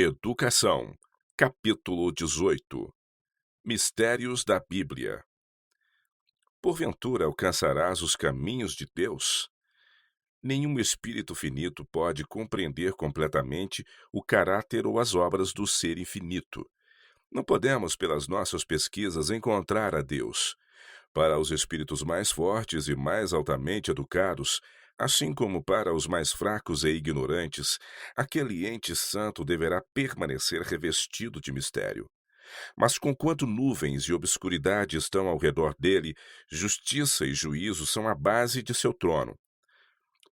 Educação, capítulo 18. Mistérios da Bíblia. Porventura alcançarás os caminhos de Deus? Nenhum espírito finito pode compreender completamente o caráter ou as obras do Ser infinito. Não podemos, pelas nossas pesquisas, encontrar a Deus. Para os espíritos mais fortes e mais altamente educados, assim como para os mais fracos e ignorantes, aquele ente santo deverá permanecer revestido de mistério. Mas conquanto nuvens e obscuridade estão ao redor dele, justiça e juízo são a base de seu trono.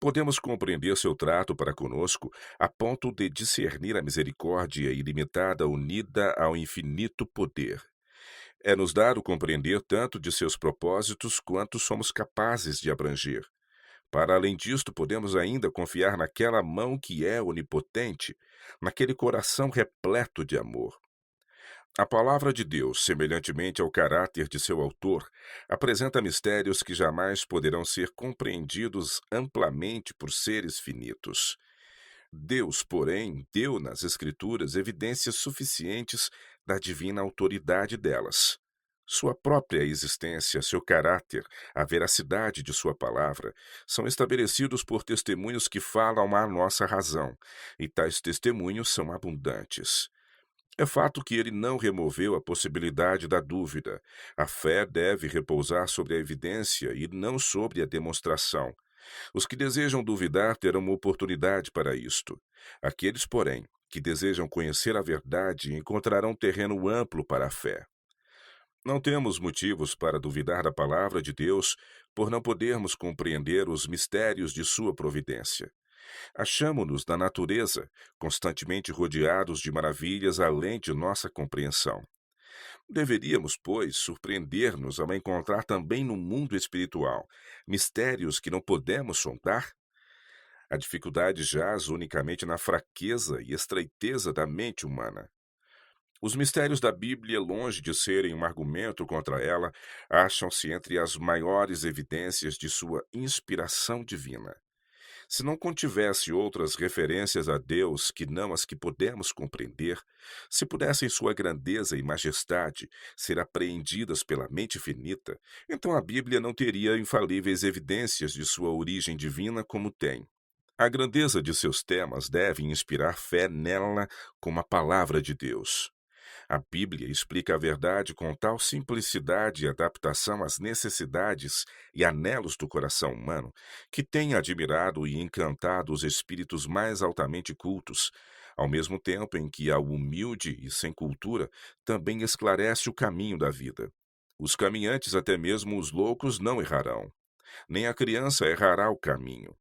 Podemos compreender seu trato para conosco a ponto de discernir a misericórdia ilimitada unida ao infinito poder. É-nos dado compreender tanto de seus propósitos quanto somos capazes de abranger. Para além disto, podemos ainda confiar naquela mão que é onipotente, naquele coração repleto de amor. A palavra de Deus, semelhantemente ao caráter de seu autor, apresenta mistérios que jamais poderão ser compreendidos amplamente por seres finitos. Deus, porém, deu nas Escrituras evidências suficientes da divina autoridade delas. Sua própria existência, seu caráter, a veracidade de sua palavra, são estabelecidos por testemunhos que falam à nossa razão, e tais testemunhos são abundantes. É fato que ele não removeu a possibilidade da dúvida. A fé deve repousar sobre a evidência e não sobre a demonstração. Os que desejam duvidar terão uma oportunidade para isto. Aqueles, porém, que desejam conhecer a verdade encontrarão terreno amplo para a fé. Não temos motivos para duvidar da palavra de Deus por não podermos compreender os mistérios de sua providência. Achamo-nos na natureza, constantemente rodeados de maravilhas além de nossa compreensão. Deveríamos, pois, surpreender-nos ao encontrar também no mundo espiritual mistérios que não podemos sondar? A dificuldade jaz unicamente na fraqueza e estreiteza da mente humana. Os mistérios da Bíblia, longe de serem um argumento contra ela, acham-se entre as maiores evidências de sua inspiração divina. Se não contivesse outras referências a Deus que não as que podemos compreender, se pudessem sua grandeza e majestade ser apreendidas pela mente finita, então a Bíblia não teria infalíveis evidências de sua origem divina como tem. A grandeza de seus temas deve inspirar fé nela como a palavra de Deus. A Bíblia explica a verdade com tal simplicidade e adaptação às necessidades e anelos do coração humano, que tem admirado e encantado os espíritos mais altamente cultos, ao mesmo tempo em que ao humilde e sem cultura também esclarece o caminho da vida. Os caminhantes, até mesmo os loucos, não errarão. Nem a criança errará o caminho.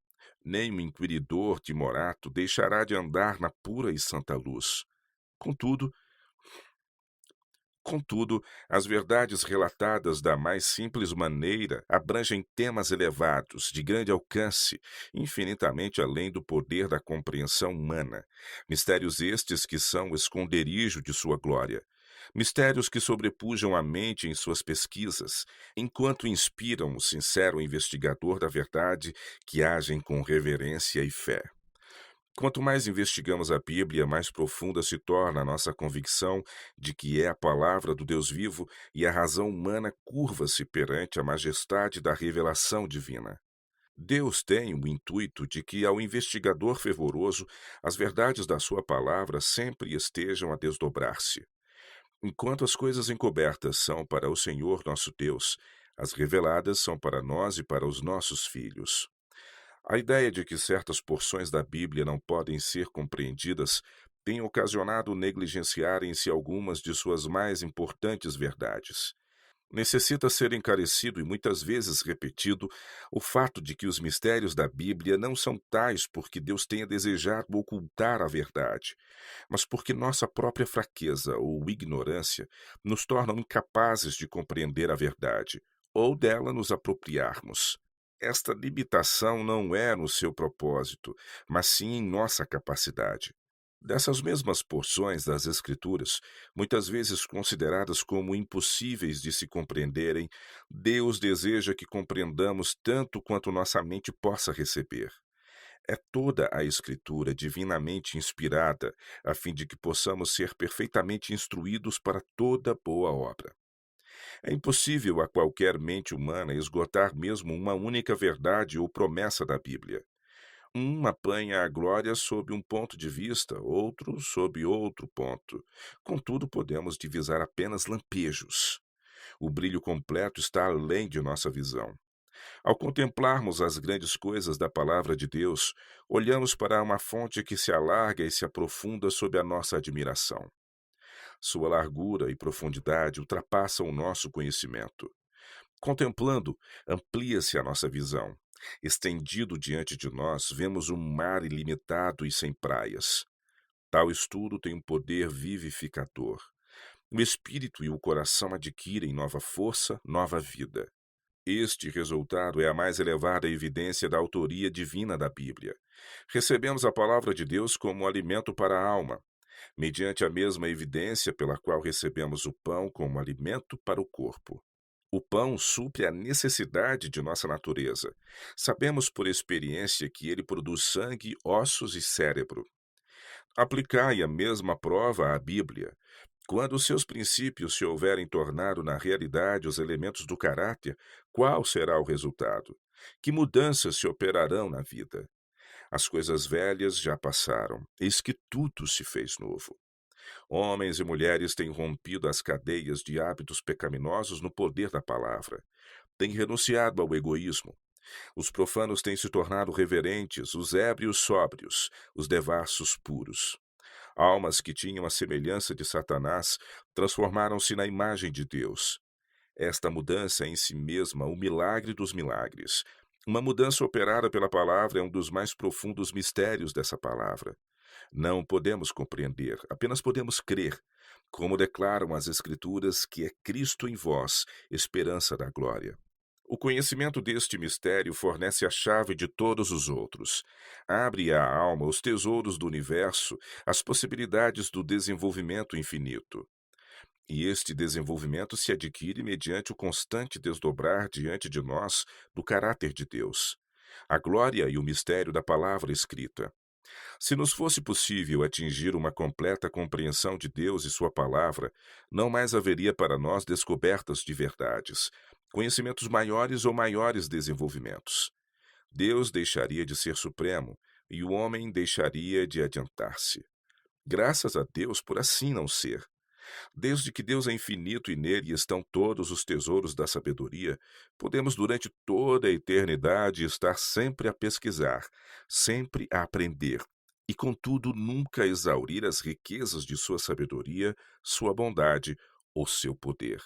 Nem o inquiridor timorato deixará de andar na pura e santa luz. Contudo, Contudo, as verdades relatadas da mais simples maneira abrangem temas elevados, de grande alcance, infinitamente além do poder da compreensão humana. Mistérios estes que são o esconderijo de sua glória. Mistérios que sobrepujam a mente em suas pesquisas, enquanto inspiram o sincero investigador da verdade que agem com reverência e fé. Quanto mais investigamos a Bíblia, mais profunda se torna a nossa convicção de que é a palavra do Deus vivo e a razão humana curva-se perante a majestade da revelação divina. Deus tem o intuito de que, ao investigador fervoroso, as verdades da sua palavra sempre estejam a desdobrar-se. Enquanto as coisas encobertas são para o Senhor nosso Deus, as reveladas são para nós e para os nossos filhos. A ideia de que certas porções da Bíblia não podem ser compreendidas tem ocasionado negligenciarem-se algumas de suas mais importantes verdades. Necessita ser encarecido e muitas vezes repetido o fato de que os mistérios da Bíblia não são tais porque Deus tenha desejado ocultar a verdade, mas porque nossa própria fraqueza ou ignorância nos tornam incapazes de compreender a verdade, ou dela nos apropriarmos. Esta limitação não é no seu propósito, mas sim em nossa capacidade. Dessas mesmas porções das Escrituras, muitas vezes consideradas como impossíveis de se compreenderem, Deus deseja que compreendamos tanto quanto nossa mente possa receber. É toda a Escritura divinamente inspirada, a fim de que possamos ser perfeitamente instruídos para toda boa obra. É impossível a qualquer mente humana esgotar mesmo uma única verdade ou promessa da Bíblia. Um apanha a glória sob um ponto de vista, outro sob outro ponto. Contudo, podemos divisar apenas lampejos. O brilho completo está além de nossa visão. Ao contemplarmos as grandes coisas da palavra de Deus, olhamos para uma fonte que se alarga e se aprofunda sob a nossa admiração. Sua largura e profundidade ultrapassam o nosso conhecimento. Contemplando, amplia-se a nossa visão. Estendido diante de nós, vemos um mar ilimitado e sem praias. Tal estudo tem um poder vivificador. O espírito e o coração adquirem nova força, nova vida. Este resultado é a mais elevada evidência da autoria divina da Bíblia. Recebemos a palavra de Deus como alimento para a alma, mediante a mesma evidência pela qual recebemos o pão como alimento para o corpo. O pão supre a necessidade de nossa natureza. Sabemos por experiência que ele produz sangue, ossos e cérebro. Aplicai a mesma prova à Bíblia. Quando os seus princípios se houverem tornado na realidade os elementos do caráter, qual será o resultado? Que mudanças se operarão na vida? As coisas velhas já passaram, eis que tudo se fez novo. Homens e mulheres têm rompido as cadeias de hábitos pecaminosos no poder da palavra. Têm renunciado ao egoísmo. Os profanos têm se tornado reverentes, os ébrios sóbrios, os devassos puros. Almas que tinham a semelhança de Satanás transformaram-se na imagem de Deus. Esta mudança é em si mesma o milagre dos milagres. Uma mudança operada pela palavra é um dos mais profundos mistérios dessa palavra. Não podemos compreender, apenas podemos crer, como declaram as Escrituras, que é Cristo em vós, esperança da glória. O conhecimento deste mistério fornece a chave de todos os outros. Abre à alma os tesouros do universo, as possibilidades do desenvolvimento infinito. E este desenvolvimento se adquire mediante o constante desdobrar diante de nós do caráter de Deus. A glória e o mistério da palavra escrita. Se nos fosse possível atingir uma completa compreensão de Deus e Sua palavra, não mais haveria para nós descobertas de verdades, conhecimentos maiores ou maiores desenvolvimentos. Deus deixaria de ser supremo e o homem deixaria de adiantar-se. Graças a Deus por assim não ser. Desde que Deus é infinito e nele estão todos os tesouros da sabedoria, podemos durante toda a eternidade estar sempre a pesquisar, sempre a aprender, e contudo nunca exaurir as riquezas de sua sabedoria, sua bondade ou seu poder.